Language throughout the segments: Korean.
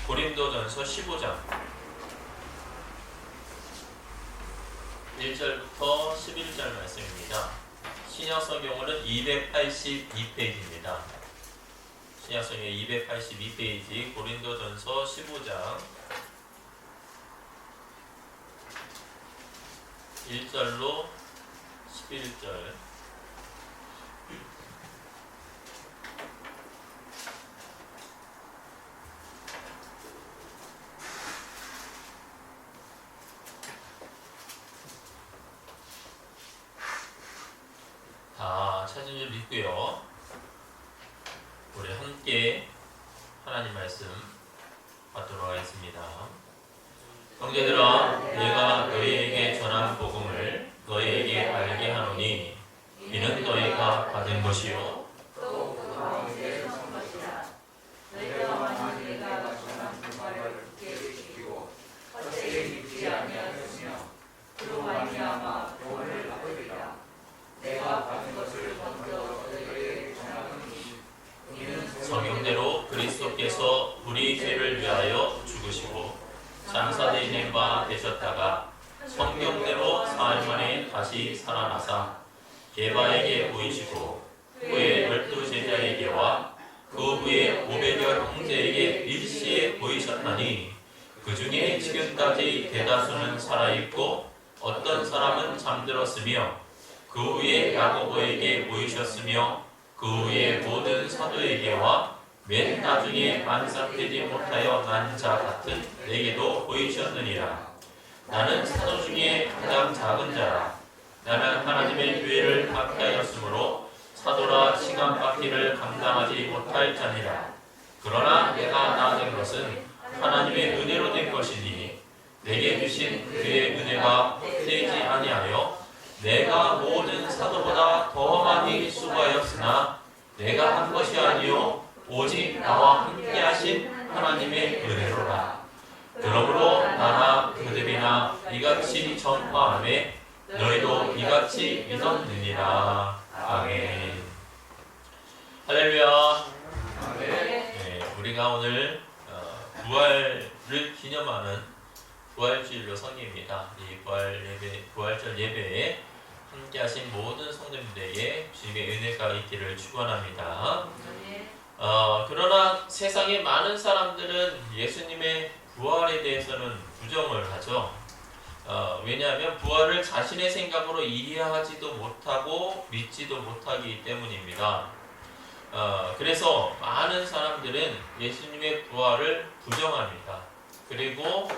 고린도전서 15장 1절부터 11절 말씀입니다. 신약성경으로는 282페이지입니다. 신약성경 282페이지 고린도전서 15장 1절로 11절. 다 찾은 줄 믿고요. 우리 함께 하나님 말씀 받도록 하겠습니다. 형제들아, 내가 너희에게 전한 복음을 너희에게 알게 하노니 이는 너희가 받은 것이요 또 그 가운데 선 것이라. 너희가 만일 내가 전한 그 말을 굳게 지키고 헛되이 믿지 아니하였으며 그로 말미암아 구원을 받으리라. 내가 받은 것을 먼저 너희에게 전하노니 이는 성경대로 그리스도께서 우리 죄를 위하여 죽으시고 장사되는 바 되셨다가 성경대로 사흘 만에 다시 살아나사 게바에게 보이시고 후에 12 제자에게와 그 후에 500여 형제에게 일시에 보이셨나니 그 중에 지금까지 대다수는 살아있고 어떤 사람은 잠들었으며 그 후에 야고보에게 보이셨으며 그 후에 모든 사도에게와 맨 나중에 만삭되지 못하여 난 자 같은 내게도 보이셨느니라. 나는 사도 중에 가장 작은 자라. 나는 하나님의 교회를 박해하였으므로 사도라 시간 받기를 감당하지 못할 자니라. 그러나 내가 나아진 것은 하나님의 은혜로 된 것이니 내게 주신 그의 은혜가 헛되지 아니하여 내가 모든 사도보다 더 많이 수고하였으나 내가 한 것이 아니요 오직 나와 함께 하신 하나님의 은혜로라. 그러므로 나나 그들이나 이같이 전파하매 너희도 이같이 믿었느니라. 아멘. 할렐루야. 네, 우리가 오늘 부활을 기념하는 부활주일로 성기입니다. 이 부활절 예배에 함께하신 모든 성도님들에게 주님의 은혜가 있기를 축원합니다. 그러나 세상의 많은 사람들은 예수님의 부활에 대해서는 부정을 하죠. 왜냐하면 부활을 자신의 생각으로 이해하지도 못하고 믿지도 못하기 때문입니다. 그래서 많은 사람들은 예수님의 부활을 부정합니다. 그리고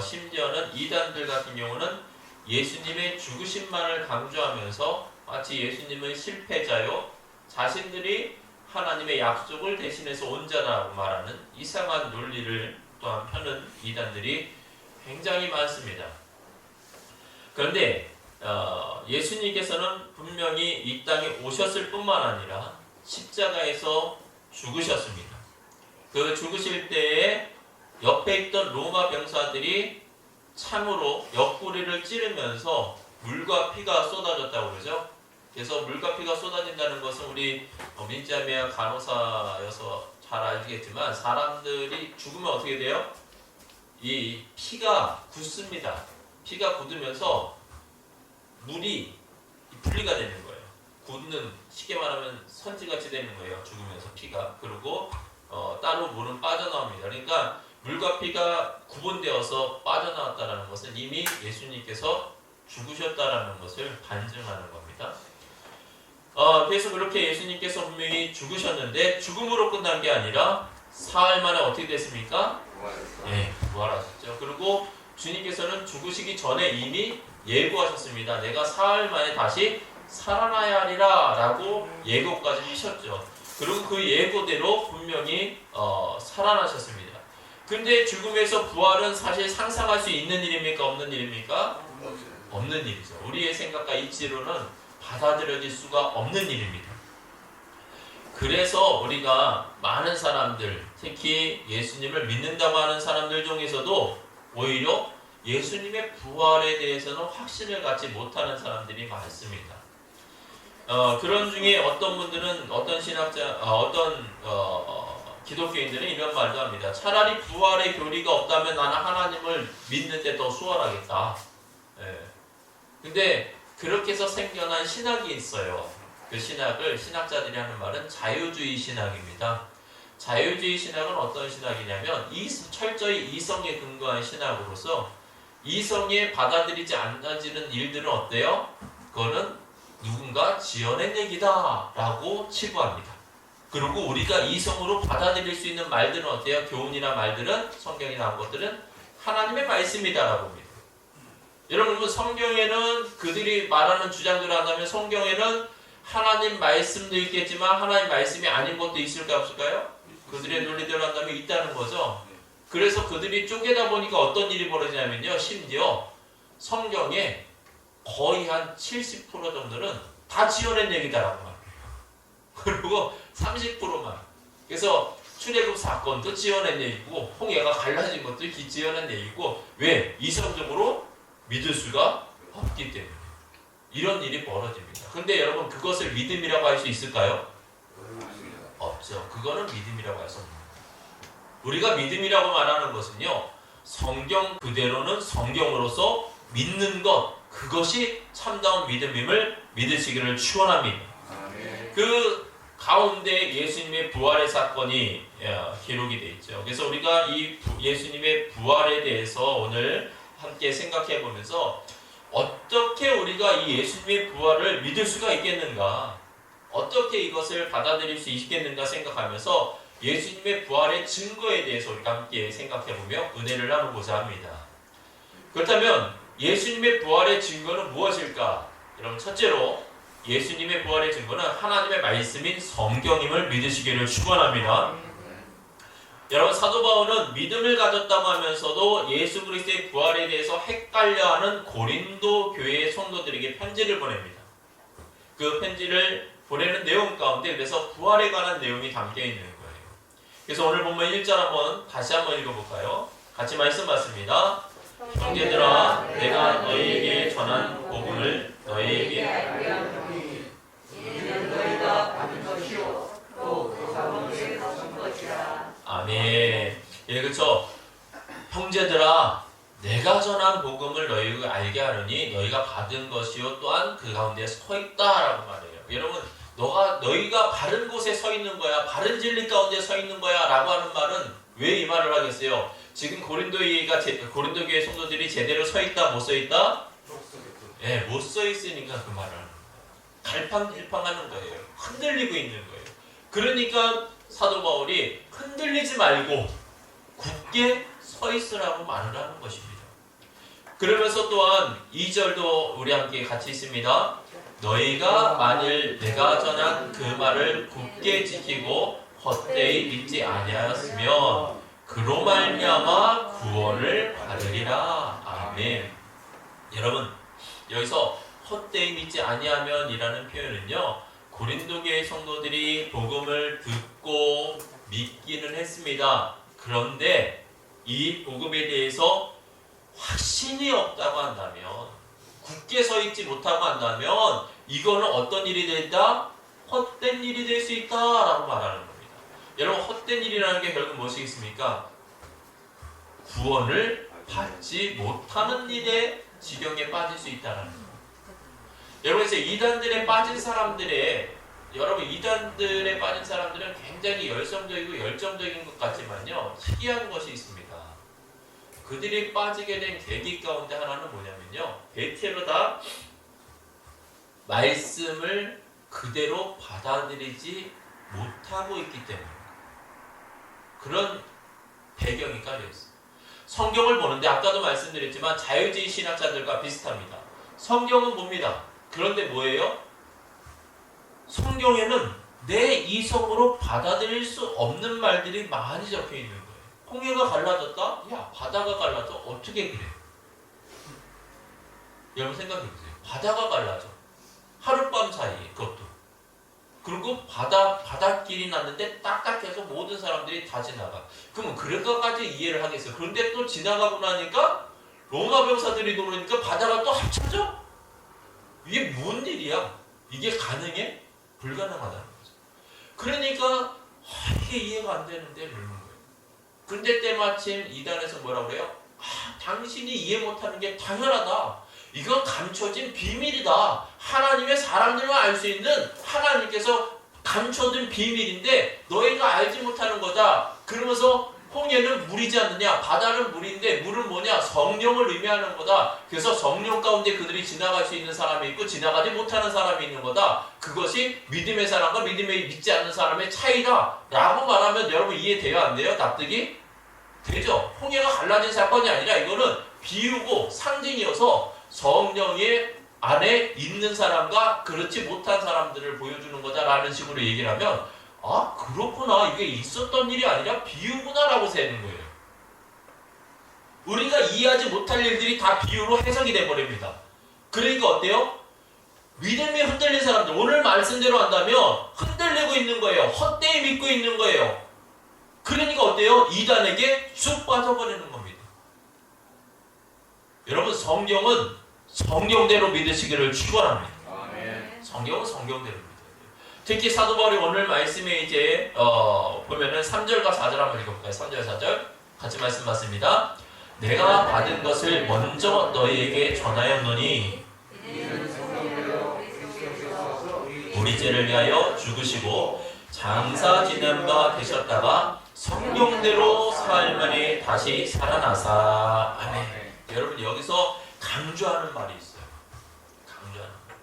심지어는 이단들 같은 경우는 예수님의 죽으심만을 강조하면서 마치 예수님은 실패자요 자신들이 하나님의 약속을 대신해서 온 자라고 말하는 이상한 논리를 또한 펴는 이단들이 굉장히 많습니다. 그런데 예수님께서는 분명히 이 땅에 오셨을 뿐만 아니라 십자가에서 죽으셨습니다. 그 죽으실 때에 옆에 있던 로마 병사들이 창으로 옆구리를 찌르면서 물과 피가 쏟아졌다고 그러죠. 그래서 물과 피가 쏟아진다는 것은 우리 민자매와 간호사여서 잘 알겠지만 사람들이 죽으면 어떻게 돼요? 이 피가 굳습니다. 피가 굳으면서 물이 분리가 되는 거예요. 굳는, 쉽게 말하면 선지같이 되는 거예요. 죽으면서 피가. 그리고 따로 물은 빠져나옵니다. 그러니까 물과 피가 구분되어서 빠져나왔다는 것은 이미 예수님께서 죽으셨다는 것을 반증하는 겁니다. 그래서 그렇게 예수님께서 분명히 죽으셨는데 죽음으로 끝난 게 아니라 사흘 만에 어떻게 됐습니까? 부활하셨죠. 그리고 주님께서는 죽으시기 전에 이미 예고하셨습니다. 내가 사흘 만에 다시 살아나야 하리라 라고 예고까지 하셨죠. 그리고 그 예고대로 분명히 살아나셨습니다. 근데 죽음에서 부활은 사실 상상할 수 있는 일입니까? 없는 일입니까? 없는 일이죠. 우리의 생각과 이치로는 받아들여질 수가 없는 일입니다. 그래서 우리가 많은 사람들, 특히 예수님을 믿는다고 하는 사람들 중에서도 오히려 예수님의 부활에 대해서는 확신을 갖지 못하는 사람들이 많습니다. 그런 중에 어떤 분들은 어떤 신학자, 어떤 기독교인들은 이런 말도 합니다. 차라리 부활의 교리가 없다면 나는 하나님을 믿는데 더 수월하겠다. 예. 근데 그렇게 해서 생겨난 신학이 있어요. 그 신학을 신학자들이 하는 말은 자유주의 신학입니다. 자유주의 신학은 어떤 신학이냐면 철저히 이성에 근거한 신학으로서 이성에 받아들이지 않아지는 일들은 어때요? 그거는 누군가 지어낸 얘기다 라고 치부합니다. 그리고 우리가 이성으로 받아들일 수 있는 말들은 어때요? 교훈이나 말들은, 성경에 나온 것들은 하나님의 말씀이다 라고 합니다. 여러분, 성경에는 그들이 말하는 주장들을 한다면 성경에는 하나님 말씀도 있겠지만 하나님 말씀이 아닌 것도 있을까 없을까요? 그들의 논리대로 한다면 있다는 거죠. 그래서 그들이 쪼개다 보니까 어떤 일이 벌어지냐면요. 심지어 성경에 거의 한 70% 정도는 다 지어낸 얘기다라고 말해요. 그리고 30%만. 그래서 출애굽 사건도 지어낸 얘기고 홍해가 갈라진 것도 지어낸 얘기고 왜? 이성적으로 믿을 수가 없기 때문에 이런 일이 벌어집니다. 그런데 여러분 그것을 믿음이라고 할 수 있을까요? 없죠. 그거는 믿음이라고 할 수 없습니다. 우리가 믿음이라고 말하는 것은요. 성경 그대로는 성경으로서 믿는 것 그것이 참다운 믿음임을 믿으시기를 축원합니다. 그 가운데 예수님의 부활의 사건이 기록이 되어 있죠. 그래서 우리가 이 예수님의 부활에 대해서 오늘 함께 생각해 보면서 어떻게 우리가 이 예수님의 부활을 믿을 수가 있겠는가, 어떻게 이것을 받아들일 수 있겠는가 생각하면서 예수님의 부활의 증거에 대해서 우리가 함께 생각해 보며 은혜를 나누고자 합니다. 그렇다면 예수님의 부활의 증거는 무엇일까? 여러분, 첫째로 예수님의 부활의 증거는 하나님의 말씀인 성경임을 믿으시기를 축원합니다. 여러분, 사도 바울은 믿음을 가졌다고 하면서도 예수 그리스도의 부활에 대해서 헷갈려하는 고린도 교회의 성도들에게 편지를 보냅니다. 그 편지를 보내는 내용 가운데 그래서 부활에 관한 내용이 담겨 있는 거예요. 그래서 오늘 보면 1절 다시 한번 읽어볼까요? 같이 말씀 받습니다. 형제들아, 내가 너희에게 전한 복음을 너희에게 알게 하노니 이는 너희가 받은 것이요 또 가운데 거둔 것이라. 아멘. 예, 그렇죠. 형제들아, 내가 전한 복음을 너희가 알게 하노니 너희가 받은 것이요 또한 그 가운데 서 있다라고 말해요. 여러분, 너희가 바른 곳에 서 있는 거야, 바른 진리 가운데 서 있는 거야 라고 하는 말은 왜 이 말을 하겠어요? 지금 고린도 교회 성도들이 제대로 서 있다, 못 서 있다? 예, 못 서 있으니까 그 말을 하는 거예요. 갈팡질팡하는 거예요. 흔들리고 있는 거예요. 그러니까 사도 바울이 흔들리지 말고 굳게 서 있으라고 말을 하는 것입니다. 그러면서 또한 2절도 우리 함께 같이 있습니다. 너희가 만일 내가 전한 그 말을 굳게 지키고 헛되이 믿지 아니하였으면 그로 말미암아 구원을 받으리라. 아멘. 여러분, 여기서 헛되이 믿지 아니하면이라는 표현은요, 고린도 교회 성도들이 복음을 듣고 믿기는 했습니다. 그런데 이 복음에 대해서 확신이 없다고 한다면, 굳게 서 있지 못하고 한다면 이거는 어떤 일이 된다? 헛된 일이 될 수 있다라고 말하는 겁니다. 여러분, 헛된 일이라는 게 결국 무엇이겠습니까? 구원을 받지 못하는 일의 지경에 빠질 수 있다는 겁니다. 여러분, 이제 이단들에 빠진 사람들은 굉장히 열성적이고 열정적인 것 같지만요, 특이한 것이 있습니다. 그들이 빠지게 된 계기 가운데 하나는 뭐냐면요, 대체로 다 말씀을 그대로 받아들이지 못하고 있기 때문에 그런 배경이 깔려있어요. 성경을 보는데 아까도 말씀드렸지만 자유주의 신학자들과 비슷합니다. 성경은 봅니다. 그런데 뭐예요? 성경에는 내 이성으로 받아들일 수 없는 말들이 많이 적혀있는 거예요. 홍해가 갈라졌다? 야, 바다가 갈라져? 어떻게 그래? 여러분 생각해보세요. 바다가 갈라져. 하룻밤 사이에 그것도. 그리고 바닷길이 났는데 딱딱해서 모든 사람들이 다 지나가. 그러면 그럴까까지 이해를 하겠어요. 그런데 또 지나가고 나니까 로마 병사들이 들어오니까 바다가 또 합쳐져? 이게 뭔 일이야? 이게 가능해? 불가능하다는 거죠. 그러니까 이게 이해가 안 되는데 그러는 거예요. 근데 때마침 이단에서 뭐라고 그래요? 당신이 이해 못하는 게 당연하다. 이건 감춰진 비밀이다. 하나님의 사람들만 알 수 있는 하나님께서 감춰둔 비밀인데 너희가 알지 못하는 거다. 그러면서 홍해는 물이지 않느냐? 바다는 물인데 물은 뭐냐? 성령을 의미하는 거다. 그래서 성령 가운데 그들이 지나갈 수 있는 사람이 있고 지나가지 못하는 사람이 있는 거다. 그것이 믿음의 사람과 믿지 않는 사람의 차이다. 라고 말하면 여러분 이해돼요? 안 돼요? 납득이? 되죠? 홍해가 갈라진 사건이 아니라 이거는 비유고 상징이어서 성령의 안에 있는 사람과 그렇지 못한 사람들을 보여주는 거다라는 식으로 얘기를 하면 그렇구나. 이게 있었던 일이 아니라 비유구나라고 세는 거예요. 우리가 이해하지 못할 일들이 다 비유로 해석이 돼버립니다. 그러니까 어때요? 믿음이 흔들린 사람들, 오늘 말씀대로 한다면 흔들리고 있는 거예요. 헛되이 믿고 있는 거예요. 그러니까 어때요? 이단에게 쑥 빠져버리는 겁니다. 여러분, 성경은 성경대로 믿으시기를 축원합니다. 성경은 성경대로 믿어요. 특히 사도 바울이 오늘 말씀에 이제 보면은 3절과 4절 한번 읽어볼까요? 3절 4절 같이 말씀 받습니다. 내가 받은 것을 먼저 너희에게 전하였노니 우리 죄를 위하여 죽으시고 장사 지낸 바 되셨다가 성령대로 사흘 만에 다시 살아나사. 아멘. 여러분, 여기서 강조하는 말이 있어요. 강조하는 말.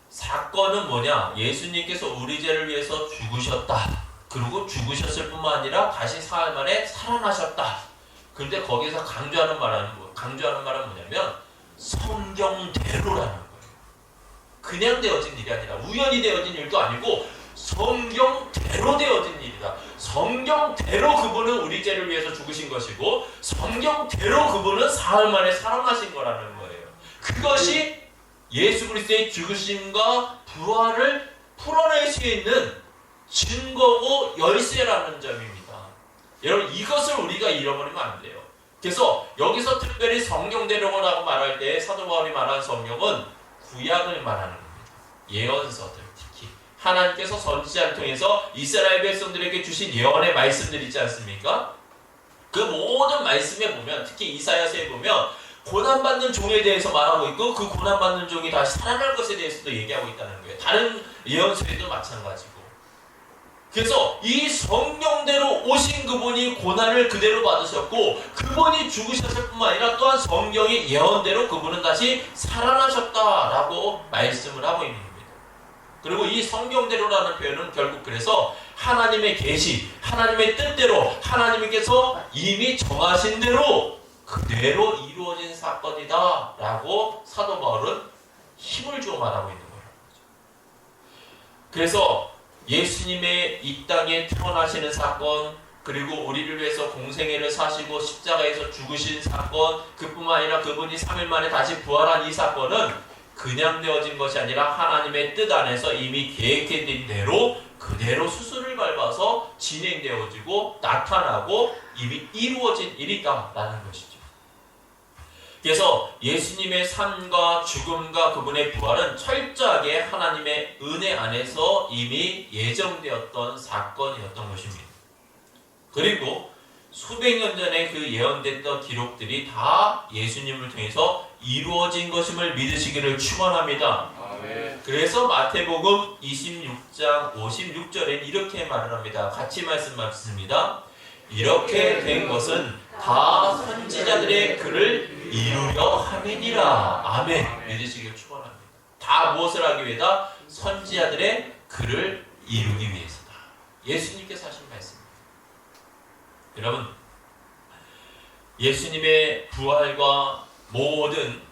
사건은 뭐냐? 예수님께서 우리 죄를 위해서 죽으셨다. 그리고 죽으셨을 뿐만 아니라 다시 사흘 만에 살아나셨다. 그런데 거기서 강조하는 말은 뭐냐면 성경대로라는 거예요. 그냥 되어진 일이 아니라 우연히 되어진 일도 아니고 성경대로 되어진 일이다. 성경대로 그분은 우리 죄를 위해서 죽으신 것이고 성경대로 그분은 사흘 만에 살아나신 거라는 거예요. 그것이 예수 그리스도의 죽으심과 부활을 풀어낼 수 있는 증거고 열쇠라는 점입니다. 여러분, 이것을 우리가 잃어버리면 안 돼요. 그래서 여기서 특별히 성경대로라고 말할 때 사도 바울이 말하는 성경은 구약을 말하는 겁니다. 예언서들, 특히 하나님께서 선지자를 통해서 이스라엘 백성들에게 주신 예언의 말씀들 있지 않습니까? 그 모든 말씀에 보면, 특히 이사야서에 보면 고난받는 종에 대해서 말하고 있고 그 고난받는 종이 다시 살아날 것에 대해서도 얘기하고 있다는 거예요. 다른 예언서에도 마찬가지고. 그래서 이 성경대로 오신 그분이 고난을 그대로 받으셨고 그분이 죽으셨을 뿐만 아니라 또한 성경의 예언대로 그분은 다시 살아나셨다라고 말씀을 하고 있는 겁니다. 그리고 이 성경대로라는 표현은 결국 그래서 하나님의 계시, 하나님의 뜻대로 하나님께서 이미 정하신 대로 그대로 이루어진 사건이다 라고 사도 바울은 힘을 주어 말하고 있는 거예요. 그래서 예수님의 이 땅에 태어나시는 사건, 그리고 우리를 위해서 공생애를 사시고 십자가에서 죽으신 사건, 그뿐만 아니라 그분이 3일 만에 다시 부활한 이 사건은 그냥 되어진 것이 아니라 하나님의 뜻 안에서 이미 계획된 대로 그대로 수술을 밟아서 진행되어지고 나타나고 이미 이루어진 일이다라는 것이죠. 그래서 예수님의 삶과 죽음과 그분의 부활은 철저하게 하나님의 은혜 안에서 이미 예정되었던 사건이었던 것입니다. 그리고 수백 년 전에 그 예언됐던 기록들이 다 예수님을 통해서 이루어진 것임을 믿으시기를 축원합니다. 그래서 마태복음 26장 56절에 이렇게 말을 합니다. 같이 말씀 받습니다. 이렇게 된 것은 다 선지자들의 글을 이루려 함이니라. 아멘. 믿으시길 축원합니다. 다 무엇을 하기 위해다? 선지자들의 글을 이루기 위해서다. 예수님께서 하신 말씀입니다. 여러분, 예수님의 부활과 모든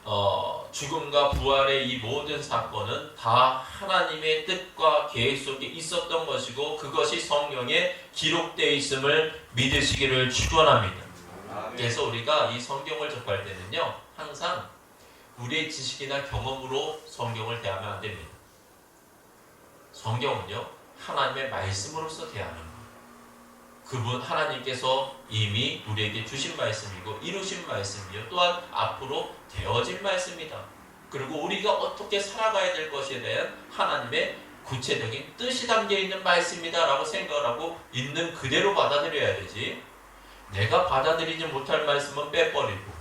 죽음과 부활의 이 모든 사건은 다 하나님의 뜻과 계획 속에 있었던 것이고 그것이 성경에 기록되어 있음을 믿으시기를 축원합니다. 그래서 우리가 이 성경을 접할 때는요, 항상 우리의 지식이나 경험으로 성경을 대하면 안 됩니다. 성경은요, 하나님의 말씀으로서 대하는 거예요. 그분 하나님께서 이미 우리에게 주신 말씀이고 이루신 말씀이요, 또한 앞으로 되어질 말씀이다. 그리고 우리가 어떻게 살아가야 될 것에 대한 하나님의 구체적인 뜻이 담겨 있는 말씀이다라고 생각을 하고 있는 그대로 받아들여야 되지. 내가 받아들이지 못할 말씀은 빼버리고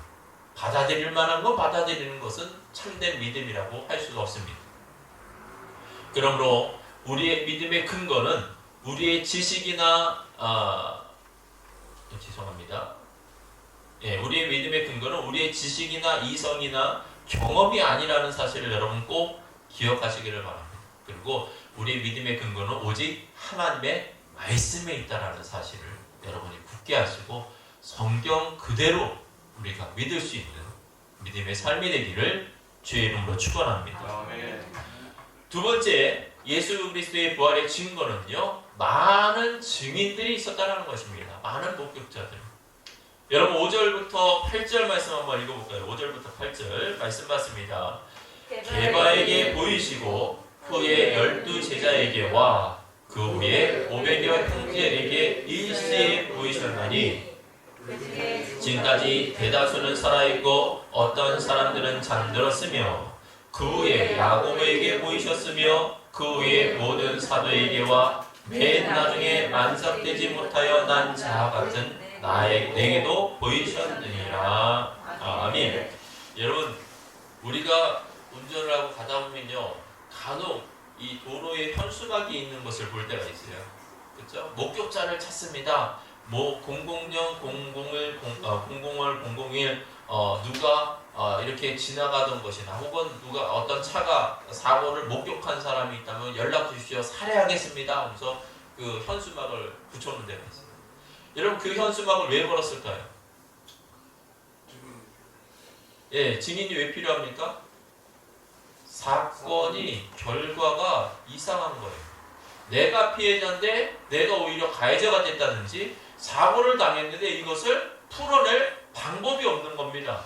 받아들일 만한 건 받아들이는 것은 참된 믿음이라고 할 수가 없습니다. 그러므로 우리의 믿음의 근거는 우리의 지식이나 죄송합니다. 우리의 믿음의 근거는 우리의 지식이나 이성이나 경험이 아니라는 사실을 여러분 꼭 기억하시기를 바랍니다. 그리고 우리의 믿음의 근거는 오직 하나님의 말씀에 있다라는 사실을 여러분이 굳게 하시고 성경 그대로 우리가 믿을 수 있는 믿음의 삶이 되기를 주의 이름으로 축원합니다. 두 번째, 예수 그리스도의 부활의 증거는요, 많은 증인들이 있었다는 것입니다. 많은 목격자들. 여러분 5절부터 8절 말씀 한번 읽어볼까요? 5절부터 8절 말씀 받습니다. 게바에게 보이시고 후에 12제자에게와 그 후에 500여 형제에게 일시에 보이셨나니 지금까지 대다수는 살아있고 어떤 사람들은 잠들었으며 그 후에 야고보에게 보이셨으며 그 후에 모든 사도에게와 맨 나중에 만삭되지 못하여 난 자 같은 내게도 보이셨느니라. 아멘. 여러분 우리가 운전을 하고 가다 보면요 간혹 이 도로에 현수막이 있는 것을 볼 때가 있어요. 그렇죠? 목격자를 찾습니다. 뭐 000 00을 001 누가 이렇게 지나가던 것이나 혹은 누가 어떤 차가 사고를 목격한 사람이 있다면 연락 주십시오. 살해하겠습니다. 하면서 그 현수막을 붙여놓은 데가 있어요. 여러분 그 현수막을 왜 걸었을까요? 증인이 왜 필요합니까? 사건이 결과가 이상한 거예요. 내가 피해자인데 내가 오히려 가해자가 됐다든지 사고를 당했는데 이것을 풀어낼 방법이 없는 겁니다.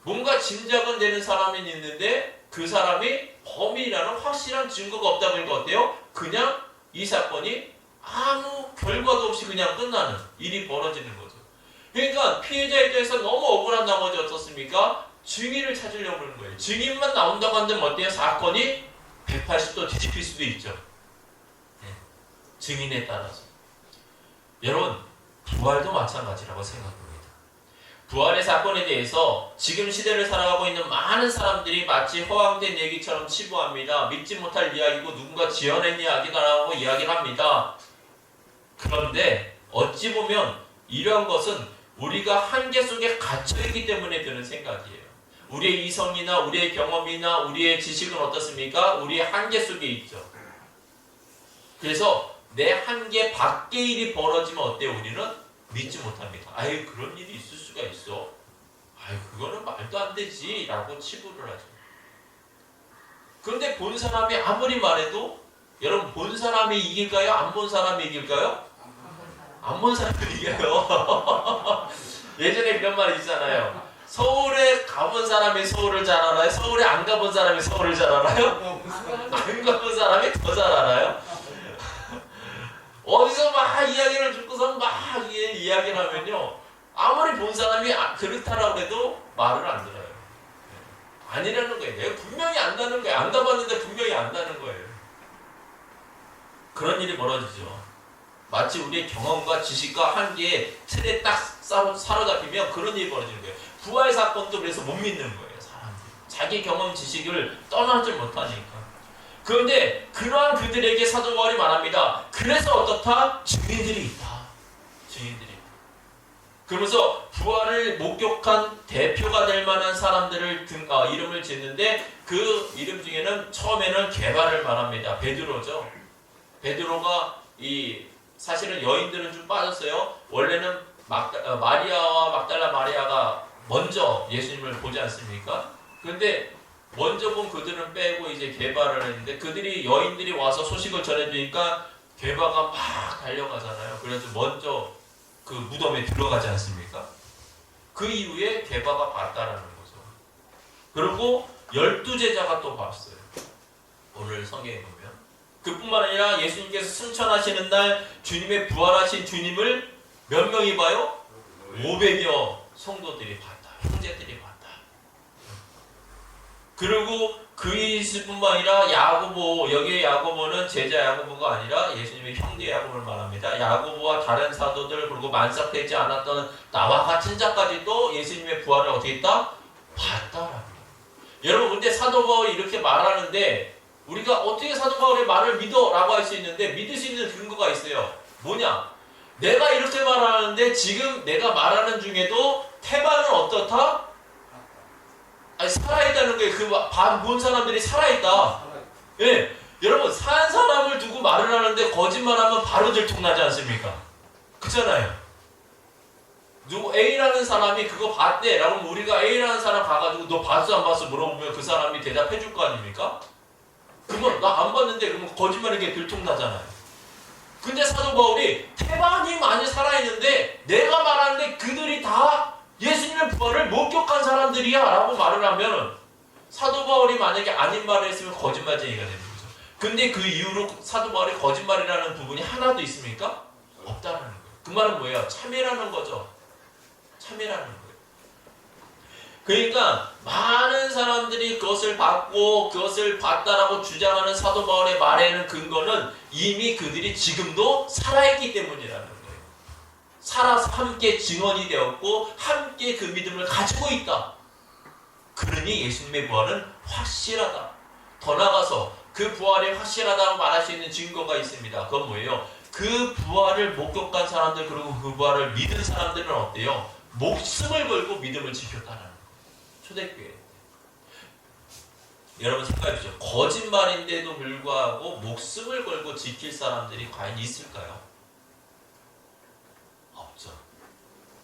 뭔가 짐작은 되는 사람이 있는데 그 사람이 범인이라는 확실한 증거가 없다 보니까 어때요? 그냥 이 사건이 아무 결과도 없이 그냥 끝나는 일이 벌어지는 거죠. 그러니까 피해자 입장에서 너무 억울한 나머지 어떻습니까? 증인을 찾으려고 하는 거예요. 증인만 나온다고 한다면 어때요? 사건이 180도 뒤집힐 수도 있죠. 증인에 따라서. 여러분 부활도 마찬가지라고 생각합니다. 부활의 사건에 대해서 지금 시대를 살아가고 있는 많은 사람들이 마치 허황된 얘기처럼 치부합니다. 믿지 못할 이야기고 누군가 지어낸 이야기다라고 이야기를 합니다. 그런데 어찌 보면 이러한 것은 우리가 한계 속에 갇혀있기 때문에 드는 생각이에요. 우리의 이성이나 우리의 경험이나 우리의 지식은 어떻습니까? 우리의 한계 속에 있죠. 그래서 내 한계 밖의 일이 벌어지면 어때요? 우리는 믿지 못합니다. 아유 그런 일이 있을 수가 있어. 아유 그거는 말도 안 되지 라고 치부를 하죠. 그런데 본 사람이 아무리 말해도 여러분 본 사람이 이길까요? 안 본 사람이 이길까요? 안 본 사람이 이겨요. 예전에 이런 말이 있잖아요. 서울에 가본 사람이 서울을 잘 알아요? 서울에 안 가본 사람이 서울을 잘 알아요? 안 가본 사람이 더 잘 알아요? 어디서 막 이야기를 듣고서 막 이야기를 하면요 아무리 본 사람이 그렇다라고 해도 말을 안 들어요. 아니라는 거예요. 내가 분명히 안다는 거예요. 안 가봤는데 분명히 안다는 거예요. 그런 일이 벌어지죠. 마치 우리의 경험과 지식과 한계에 틀에 딱 사로잡히면 그런 일이 벌어지는 거예요. 부활 사건도 그래서 못 믿는 거예요. 사람들이 자기 경험 지식을 떠나지 못하니까. 그런데 그러한 그들에게 사도 바울이 말합니다. 그래서 어떻다? 증인들이 있다. 증인들이 있다. 그러면서 부활을 목격한 대표가 될 만한 사람들을 이름을 짓는데 그 이름 중에는 처음에는 게바를 말합니다. 베드로죠. 베드로가 사실은 여인들은 좀 빠졌어요. 원래는 마리아와 막달라 마리아가 먼저 예수님을 보지 않습니까? 그런데 먼저 본 그들은 빼고 이제 게바를 했는데 그들이 여인들이 와서 소식을 전해주니까 게바가 막 달려가잖아요. 그래서 먼저 그 무덤에 들어가지 않습니까? 그 이후에 게바가 봤다라는 거죠. 그리고 12제자가 또 봤어요. 오늘 성경에 보면 그뿐만 아니라 예수님께서 승천하시는 날 주님의 부활하신 주님을 몇 명이 봐요? 500여 성도들이 봤다. 형제들이 봤다. 그리고 그이스뿐만 아니라 야고보, 여기에 야고보는 제자 야고보가 아니라 예수님의 형제 야고보를 말합니다. 야고보와 다른 사도들 그리고 만삭되지 않았던 나와 같은 자까지도 예수님의 부활을 어떻게 했다? 봤다라고. 여러분 근데 사도 바울이 이렇게 말하는데 우리가 어떻게 사도 바울의 말을 믿어? 라고 할 수 있는데 믿을 수 있는 근거가 있어요. 뭐냐? 내가 이렇게 말하는데 지금 내가 말하는 중에도 태반은 어떻다? 아니 살아있다는 거예요. 그 본 사람들이 살아있다. 예, 여러분 산 사람을 두고 말을 하는데 거짓말하면 바로 들통나지 않습니까? 그렇잖아요. 누구 A라는 사람이 그거 봤대 라고 하면 우리가 A라는 사람 가가지고 너 봤어 안 봤어 물어보면 그 사람이 대답해 줄 거 아닙니까? 그러면 나 안 봤는데 그러면 거짓말인 게 들통나잖아요. 근데 사도 바울이 태반이 많이 살아있는데 내가 말하는데 그들이 다 예수님의 부활을 목격한 사람들이야 라고 말을 하면 사도 바울이 만약에 아닌 말을 했으면 거짓말쟁이가 되는 거죠. 근데 그 이후로 사도 바울이 거짓말이라는 부분이 하나도 있습니까? 없다는 거예요. 그 말은 뭐예요? 참이라는 거죠. 참이라는 거예요. 그러니까 많은 사람들이 그것을 받고 그것을 봤다라고 주장하는 사도 바울의 말에는 근거는 이미 그들이 지금도 살아있기 때문이라는 거예요. 살아서 함께 증언이 되었고 함께 그 믿음을 가지고 있다. 그러니 예수님의 부활은 확실하다. 더 나아가서 그 부활이 확실하다고 말할 수 있는 증거가 있습니다. 그건 뭐예요? 그 부활을 목격한 사람들 그리고 그 부활을 믿은 사람들은 어때요? 목숨을 걸고 믿음을 지켰다는 거예요. 초대교회. 여러분 생각해보세요. 거짓말인데도 불구하고 목숨을 걸고 지킬 사람들이 과연 있을까요? 없죠.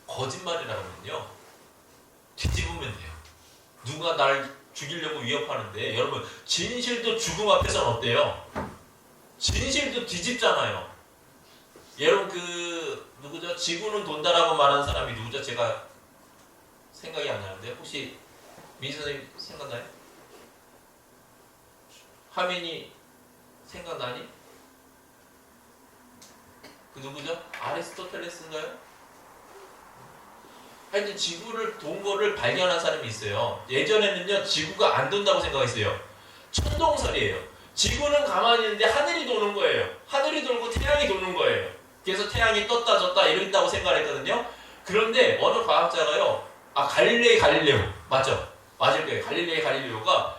거짓말이라면요 뒤집으면 돼요. 누가 날 죽이려고 위협하는데 여러분 진실도 죽음 앞에서는 어때요? 진실도 뒤집잖아요. 여러분 그 누구죠? 지구는 돈다라고 말하는 사람이 누구죠? 제가 생각이 안 나는데 혹시 민수 선생님 생각나요? 하민이 생각나니? 그 누구죠? 아리스토텔레스인가요? 하여튼 지구를 돈 거를 발견한 사람이 있어요. 예전에는요 지구가 안 돈다고 생각했어요. 천동설이에요. 지구는 가만히 있는데 하늘이 도는 거예요. 하늘이 돌고 태양이 도는 거예요. 그래서 태양이 떴다 졌다 이런다고 생각했거든요. 그런데 어느 과학자가요, 갈릴레오 맞죠? 맞을 거예요. 갈릴레오가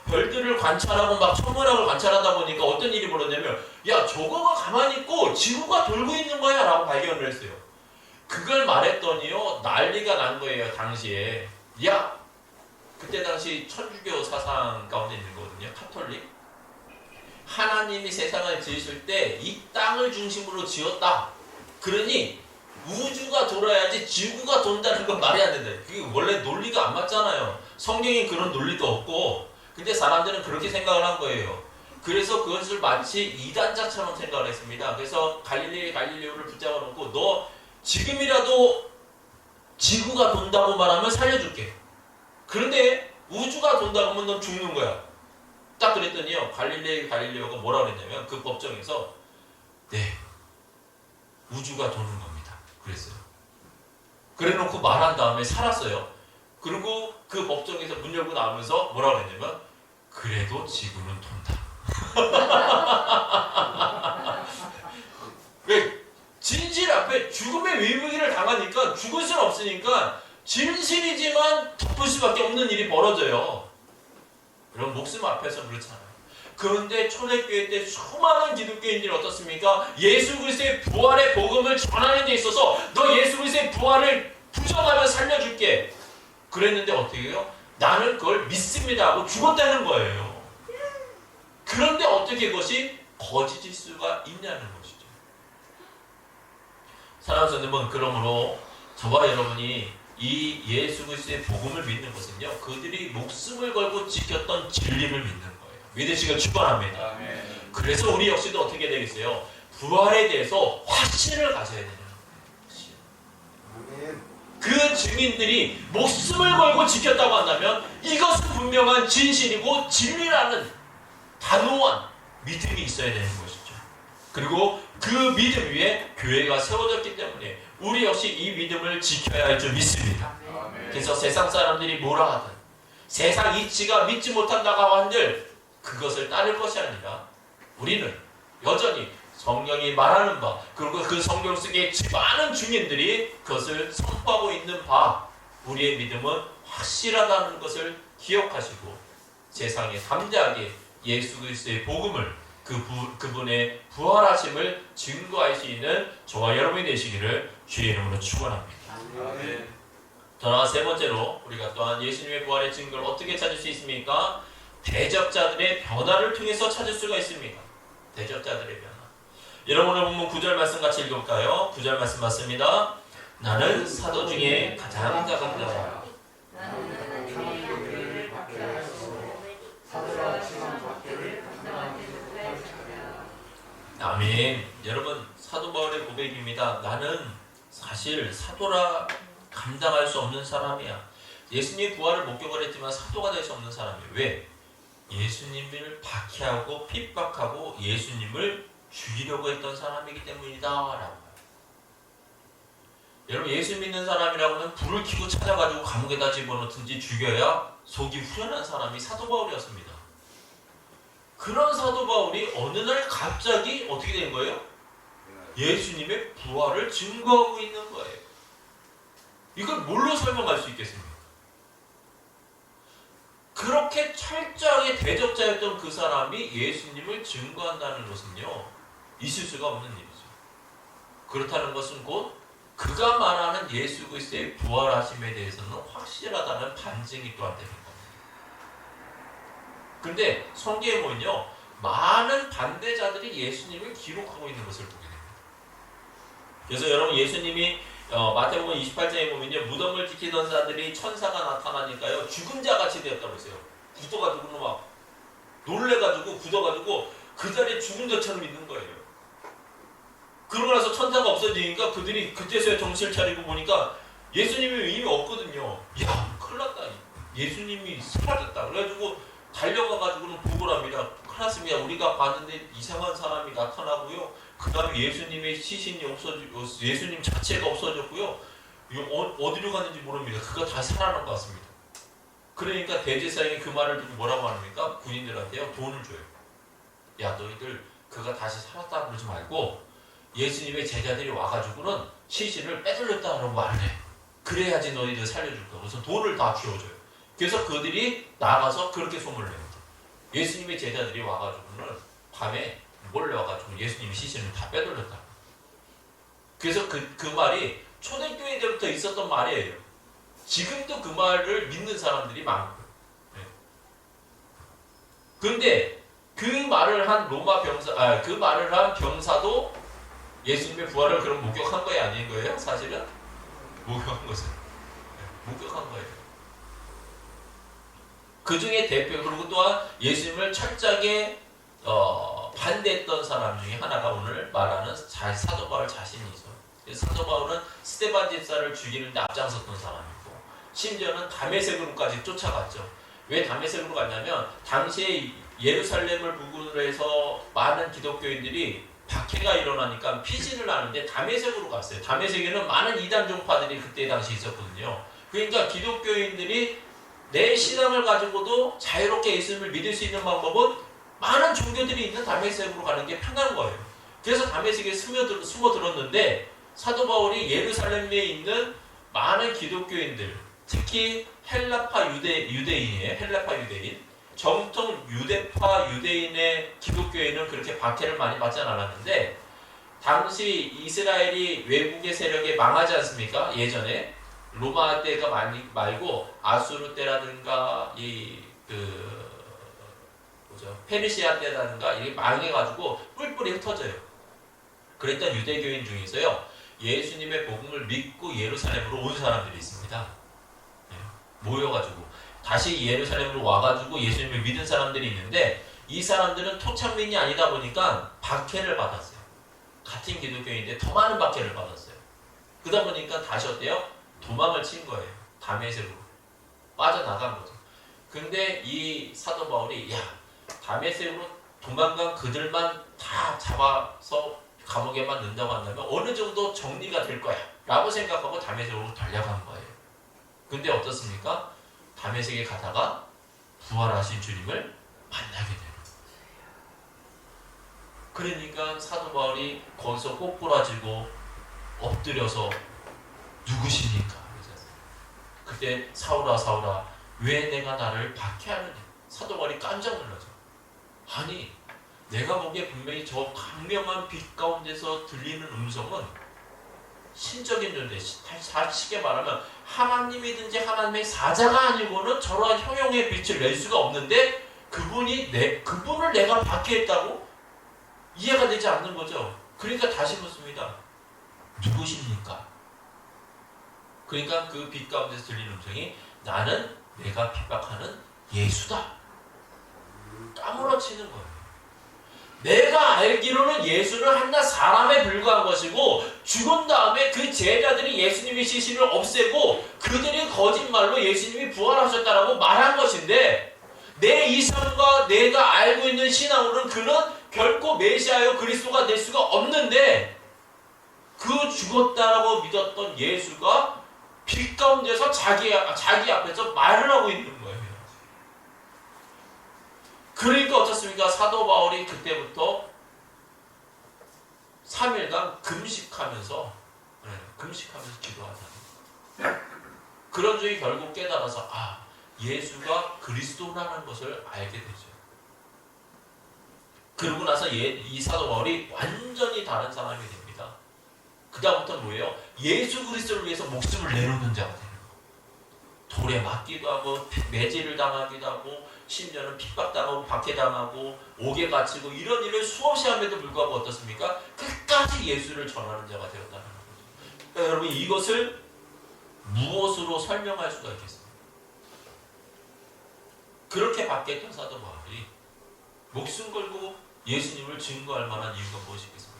별들을 관찰하고 막 천문학을 관찰하다 보니까 어떤 일이 벌어졌냐면 야 저거가 가만히 있고 지구가 돌고 있는 거야 라고 발견을 했어요. 그걸 말했더니요 난리가 난 거예요. 당시에 그때 당시 천주교 사상 가운데 있는 거거든요. 카톨릭. 하나님이 세상을 지으실 때 이 땅을 중심으로 지었다. 그러니 우주가 돌아야지 지구가 돈다는 건 말이 안 된다. 그게 원래 논리가 안 맞잖아요. 성경에 그런 논리도 없고. 근데 사람들은 그렇게 생각을 한 거예요. 그래서 그것을 마치 이단자처럼 생각을 했습니다. 그래서 갈릴레오를 붙잡아 놓고 너 지금이라도 지구가 돈다고 말하면 살려줄게. 그런데 우주가 돈다고 하면 넌 죽는 거야. 딱 그랬더니요 갈릴레오가 뭐라 그랬냐면 그 법정에서 네 우주가 도는 겁니다 그랬어요. 그래놓고 말한 다음에 살았어요. 그리고 그 법정에서 문 열고 나오면서 뭐라 그랬냐면 그래도 지구는 돈다. 왜? 진실 앞에 죽음의 위기를 당하니까 죽을 수는 없으니까 진실이지만 덮을 수밖에 없는 일이 벌어져요. 그럼 목숨 앞에서 그렇잖아요. 그런데 초대교회 때 수많은 기독교인들이 어떻습니까? 예수 그리스도의 부활의 복음을 전하는 데 있어서 너 예수 그리스도의 부활을 부정하면 살려줄게. 그랬는데 어떻게 해요? 나는 그걸 믿습니다 하고 죽었다는 거예요. 그런데 어떻게 그것이 거짓일 수가 있냐는 것이죠. 사랑하는 성도님은 그러므로 저와 여러분이 이 예수 그리스도의 복음을 믿는 것은요 그들이 목숨을 걸고 지켰던 진리를 믿는 거예요. 믿으시길 축원합니다. 아멘. 그래서 우리 역시도 어떻게 되겠어요? 부활에 대해서 확신을 가져야 되는 거예요. 그 증인들이 목숨을 걸고 지켰다고 한다면 이것은 분명한 진실이고 진리라는 단호한 믿음이 있어야 되는 것이죠. 그리고 그 믿음 위에 교회가 세워졌기 때문에 우리 역시 이 믿음을 지켜야 할 줄 믿습니다. 그래서 세상 사람들이 뭐라 하든 세상 이치가 믿지 못한다고 한들 그것을 따를 것이 아니라 우리는 여전히 성령이 말하는 바 그리고 그 성경 속에 많은 증인들이 그것을 선포하고 있는 바 우리의 믿음은 확실하다는 것을 기억하시고 세상에 담대하게 예수 그리스도의 복음을 그분의 부활하심을 증거할 수 있는 저와 여러분이 되시기를 주의 이름으로 축원합니다. 더 나아가 세 번째로 우리가 또한 예수님의 부활의 증거를 어떻게 찾을 수 있습니까? 대적자들의 변화를 통해서 찾을 수가 있습니다. 대적자들의 변화. 여러분 오늘 본문 9절 말씀 같이 읽어볼까요? 9절 말씀 맞습니다. 나는 사도 중에 가장 작은 자라. 아멘. 여러분 사도 바울의 고백입니다. 나는 사실 사도라 감당할 수 없는 사람이야. 예수님의 부활을 목격을 했지만 사도가 될 수 없는 사람이에요. 왜? 예수님을 박해하고 핍박하고 예수님을 죽이려고 했던 사람이기 때문이다 라고. 여러분 예수 믿는 사람이라고는 불을 켜고 찾아가지고 감옥에다 집어넣든지 죽여야 속이 후련한 사람이 사도 바울이었습니다. 그런 사도 바울이 어느 날 갑자기 어떻게 된 거예요? 예수님의 부활을 증거하고 있는 거예요. 이걸 뭘로 설명할 수 있겠습니까? 그렇게 철저하게 대적자였던 그 사람이 예수님을 증거한다는 것은요, 있을 수가 없는 일이죠. 그렇다는 것은 곧 그가 말하는 예수 그리스도의 부활하심에 대해서는 확실하다는 반증이 또한 되는 겁니다. 근데 성경에 보면요, 많은 반대자들이 예수님을 기록하고 있는 것을 보게 됩니다. 그래서 여러분 예수님이 마태복음 28장에 보면요, 무덤을 지키던 자들이 천사가 나타나니까요 죽은 자 같이 되었다고 했어요. 굳어가지고 막 놀래가지고 굳어가지고 그 자리에 죽은 자처럼 있는 거예요. 그러고 나서 천사가 없어지니까 그들이 그때서야 정신을 차리고 보니까 예수님이 이미 없거든요. 야, 큰일 났다. 예수님이 사라졌다. 그래가지고 달려가가지고는 보고를 합니다. 큰일 났습니다. 우리가 봤는데 이상한 사람이 나타나고요. 그 다음에 예수님의 시신이 없어지고 예수님 자체가 없어졌고요. 어디로 갔는지 모릅니다. 그가 다시 살아난 것 같습니다. 그러니까 대제사장이 그 말을 듣고 뭐라고 합니까? 군인들한테요, 돈을 줘요. 야, 너희들 그가 다시 살았다 그러지 말고 예수님의 제자들이 와가지고는 시신을 빼돌렸다라고 말을 해. 그래야지 너희들 살려줄 거야. 그래서 돈을 다 쥐어줘요. 그래서 그들이 나가서 그렇게 소문을 냅니다. 예수님의 제자들이 와가지고는 밤에 몰려와가지고 예수님의 시신을 다 빼돌렸다. 그래서 그 말이 초대교회 때부터 있었던 말이에요. 지금도 그 말을 믿는 사람들이 많고요. 그런데 그 말을 한 그 말을 한 병사도 예수님의 부활을 그럼 목격한 거예요, 아닌 거예요? 사실은 목격한 것은 목격한 거예요. 그 중에 대표 그리고 또한 예수님을 철저하게 반대했던 사람 중에 하나가 오늘 말하는 사도 바울 자신이죠. 그래서 사도 바울은 스데반 집사를 죽이는데 앞장섰던 사람이고 심지어는 다메섹으로까지 쫓아갔죠. 왜 다메섹으로 갔냐면 당시에 예루살렘을 부근으로 해서 많은 기독교인들이 박해가 일어나니까 피신을 하는데 다메섹으로 갔어요. 다메섹에는 많은 이단 종파들이 그때 당시 있었거든요. 그러니까 기독교인들이 내 신앙을 가지고도 자유롭게 예수님을 믿을 수 있는 방법은 많은 종교들이 있는 다메섹으로 가는 게 편한 거예요. 그래서 다메섹에 숨어 들었는데 사도 바울이 예루살렘에 있는 많은 기독교인들, 특히 헬라파 유대인이에요. 헬라파 유대인. 정통 유대파 유대인의 기독교인은 그렇게 박해를 많이 받지 않았는데 당시 이스라엘이 외국의 세력에 망하지 않습니까? 예전에 로마 때가 말고 아수르 때라든가 페르시아 때라든가 이게 망해가지고 뿔뿔이 흩어져요. 그랬던 유대교인 중에서요 예수님의 복음을 믿고 예루살렘으로 온 사람들이 있습니다. 모여가지고 다시 예루살렘으로 와가지고 예수님을 믿은 사람들이 있는데 이 사람들은 토착민이 아니다 보니까 박해를 받았어요. 같은 기독교인인데 더 많은 박해를 받았어요. 그러다 보니까 다시 어때요? 도망을 친 거예요. 다메섹으로 빠져나간 거죠. 근데 이 사도 바울이 다메섹으로 도망간 그들만 다 잡아서 감옥에만 넣는다고 한다면 어느 정도 정리가 될 거야 라고 생각하고 다메섹으로 달려간 거예요. 근데 어떻습니까? 다메섹에 가다가 부활하신 주님을 만나게 되는. 그러니까 사도 바울이 거기서 꼬꾸라지고 엎드려서 누구시니까? 그때 사울아 사울아 왜 내가 나를 박해하느냐? 사도 바울이 깜짝 놀라죠. 아니 내가 보기에 분명히 저 강명한 빛 가운데서 들리는 음성은 신적인 존재, 쉽게 말하면 하나님이든지 하나님의 사자가 아니고는 저러한 형용의 빛을 낼 수가 없는데 그분을 내가 박해했다고? 이해가 되지 않는 거죠. 그러니까 다시 묻습니다. 누구십니까? 그러니까 그 빛 가운데서 들리는 음성이 나는 내가 핍박하는 예수다. 까무러치는 거예요. 내가 알기로는 예수는 한낱 사람에 불과한 것이고 죽은 다음에 그 제자들이 예수님의 시신을 없애고 그들이 거짓말로 예수님이 부활하셨다라고 말한 것인데 내 이상과 내가 알고 있는 신앙으로는 그는 결코 메시아요 그리스도가 될 수가 없는데 그 죽었다라고 믿었던 예수가 빛 가운데서 자기 앞에서 말을 하고 있는 거예요. 그러니까 어떻습니까? 사도 바울이 그때부터 3일간 금식하면서 기도하잖아요. 그런 중에 결국 깨달아서 예수가 그리스도라는 것을 알게 되죠. 그러고 나서 이 사도 바울이 완전히 다른 사람이 됩니다. 그 다음부터 뭐예요? 예수 그리스도를 위해서 목숨을 내놓는 자가 되는 거예요. 돌에 맞기도 하고 매질을 당하기도 하고 심지어는 핍박당하고 박해당하고 옥에 갇히고 이런 일을 수없이 함에도 불구하고 어떻습니까? 끝까지 예수를 전하는 자가 되었다는 거죠. 그러니까 여러분 이것을 무엇으로 설명할 수가 있겠습니까? 그렇게 바뀌었던 사도 바울이 목숨 걸고 예수님을 증거할 만한 이유가 무엇이겠습니까?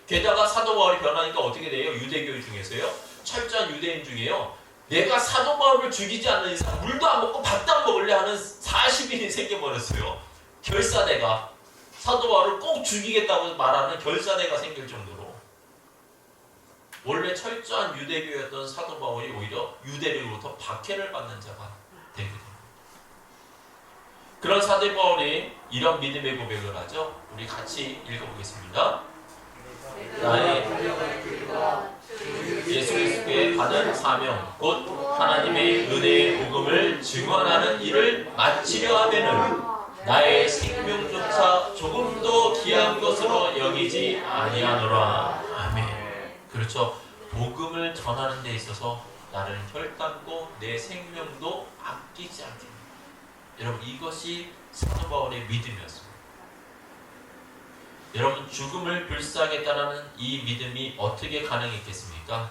게다가 사도 바울이 변하니까 어떻게 돼요? 유대교 중에서요. 철저한 유대인 중에요. 내가 사도 바울을 죽이지 않는 이상 물도 안 먹고 밥도 안 먹을래 하는 40인이 생겨버렸어요. 결사대가 사도 바울을 꼭 죽이겠다고 말하는 결사대가 생길 정도로 원래 철저한 유대교였던 사도 바울이 오히려 유대교로부터 박해를 받는 자가 되게 됩니다. 그런 사도 바울이 이런 믿음의 고백을 하죠. 우리 같이 읽어보겠습니다. 나의 예수 그리스도의 받은 사명 곧 하나님의 은혜의 복음을 증언하는 일을 마치려 하면은 나의 생명조차 조금도 귀한 것으로 여기지 아니하노라. 아멘. 그렇죠. 복음을 전하는 데 있어서 나를 혈당고 내 생명도 아끼지 않겠다. 여러분 이것이 사도 바울의 믿음이었습니다. 여러분 죽음을 불사하겠다라는 이 믿음이 어떻게 가능했겠습니까?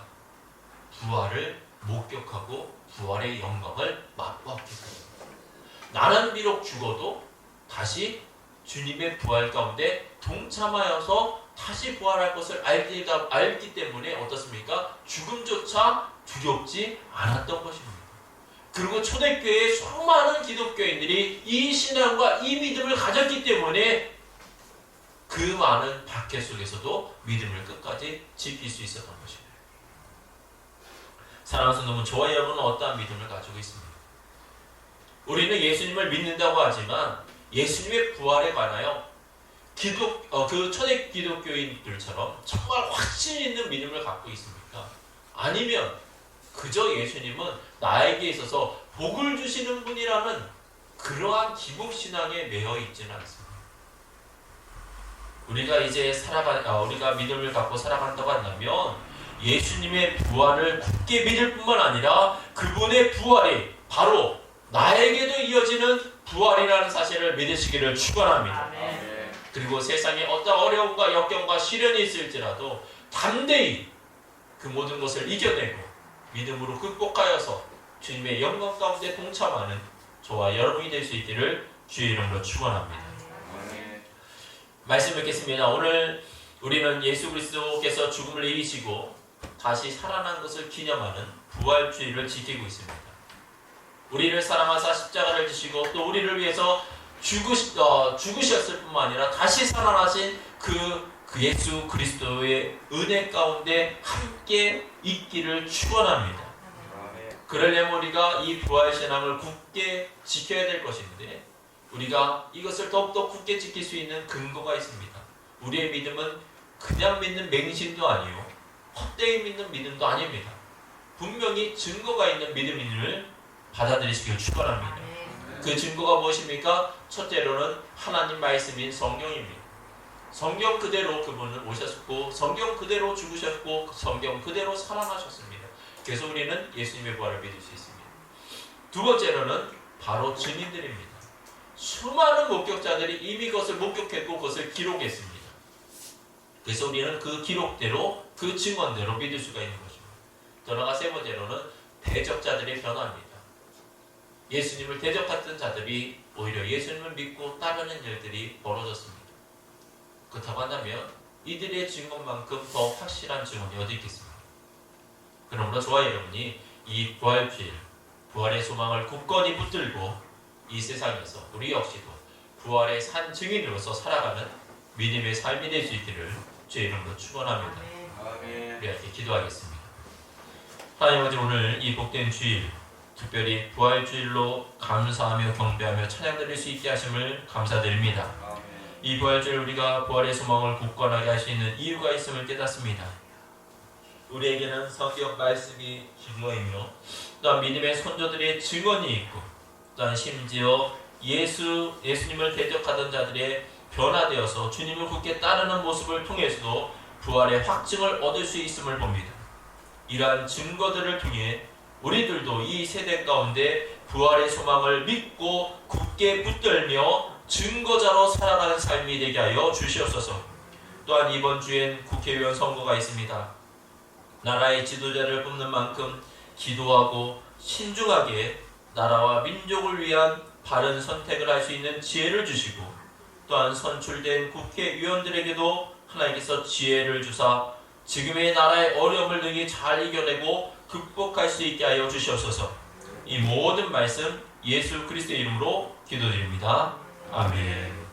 부활을 목격하고 부활의 영광을 맛보았기 때문입니다. 나는 비록 죽어도 다시 주님의 부활 가운데 동참하여서 다시 부활할 것을 알기 때문에 어떻습니까? 죽음조차 두렵지 않았던 것입니다. 그리고 초대교회의 수많은 기독교인들이 이 신앙과 이 믿음을 가졌기 때문에 그 많은 박해 속에서도 믿음을 끝까지 지킬 수 있었던 것입니다. 사랑하는 성도분, 저와 여러분은 어떠한 믿음을 가지고 있습니까? 우리는 예수님을 믿는다고 하지만 예수님의 부활에 관하여 그 초대 기독교인들처럼 정말 확신 있는 믿음을 갖고 있습니까? 아니면 그저 예수님은 나에게 있어서 복을 주시는 분이라는 그러한 기복신앙에 매여 있지는 않습니다. 우리가 이제 우리가 믿음을 갖고 살아간다고 한다면 예수님의 부활을 굳게 믿을 뿐만 아니라 그분의 부활이 바로 나에게도 이어지는 부활이라는 사실을 믿으시기를 축원합니다. 아멘. 그리고 세상에 어떤 어려움과 역경과 시련이 있을지라도 담대히 그 모든 것을 이겨내고 믿음으로 극복하여서 주님의 영광 가운데 동참하는 저와 여러분이 될 수 있기를 주의 이름으로 축원합니다. 말씀 읽겠습니다. 오늘 우리는 예수 그리스도께서 죽음을 이기시고 다시 살아난 것을 기념하는 부활주의를 지키고 있습니다. 우리를 사랑하사 십자가를 지시고 또 우리를 위해서 죽으셨을 뿐만 아니라 다시 살아나신 그 예수 그리스도의 은혜 가운데 함께 있기를 축원합니다. 그러려면 우리가 이 부활신앙을 굳게 지켜야 될 것인데 우리가 이것을 더욱더 굳게 지킬 수 있는 근거가 있습니다. 우리의 믿음은 그냥 믿는 맹신도 아니요 헛되이 믿는 믿음도 아닙니다. 분명히 증거가 있는 믿음인을 받아들이시길 축원합니다. 그 증거가 무엇입니까? 첫째로는 하나님 말씀인 성경입니다. 성경 그대로 그분은 오셨고 성경 그대로 죽으셨고 성경 그대로 살아나셨습니다. 그래서 우리는 예수님의 부활을 믿을 수 있습니다. 두 번째로는 바로 증인들입니다. 수많은 목격자들이 이미 그것을 목격했고 그것을 기록했습니다. 그래서 우리는 그 기록대로 그 증언대로 믿을 수가 있는 것입니다. 더 나아가 세 번째로는 대적자들의 변화입니다. 예수님을 대적했던 자들이 오히려 예수님을 믿고 따르는 일들이 벌어졌습니다. 그렇다고 한다면 이들의 증언만큼 더 확실한 증언이 어디 있겠습니까? 그러므로 저와 여러분이 이 부활주일, 부활의 소망을 굳건히 붙들고 이 세상에서 우리 역시도 부활의 산 증인으로서 살아가는 믿음의 삶이 될 수 있기를 주의 이름으로 축원합니다. 우리 함께 기도하겠습니다. 하나님 아버지, 오늘 이 복된 주일, 특별히 부활주일로 감사하며 경배하며 찬양 드릴 수 있게 하심을 감사드립니다. 이 부활주일 우리가 부활의 소망을 굳건하게 할 수 있는 이유가 있음을 깨닫습니다. 우리에게는 성경 말씀이 기도이며 또한 믿음의 선조들의 증언이 있고 또한 심지어 예수님을 대적하던 자들의 변화되어서 주님을 굳게 따르는 모습을 통해서도 부활의 확증을 얻을 수 있음을 봅니다. 이러한 증거들을 통해 우리들도 이 세대 가운데 부활의 소망을 믿고 굳게 붙들며 증거자로 살아가는 삶이 되게 하여 주시옵소서. 또한 이번 주엔 국회의원 선거가 있습니다. 나라의 지도자를 뽑는 만큼 기도하고 신중하게 나라와 민족을 위한 바른 선택을 할 수 있는 지혜를 주시고 또한 선출된 국회의원들에게도 하나님께서 지혜를 주사 지금의 나라의 어려움을 능히 잘 이겨내고 극복할 수 있게 하여 주시옵소서. 이 모든 말씀 예수 그리스도의 이름으로 기도드립니다. 아멘.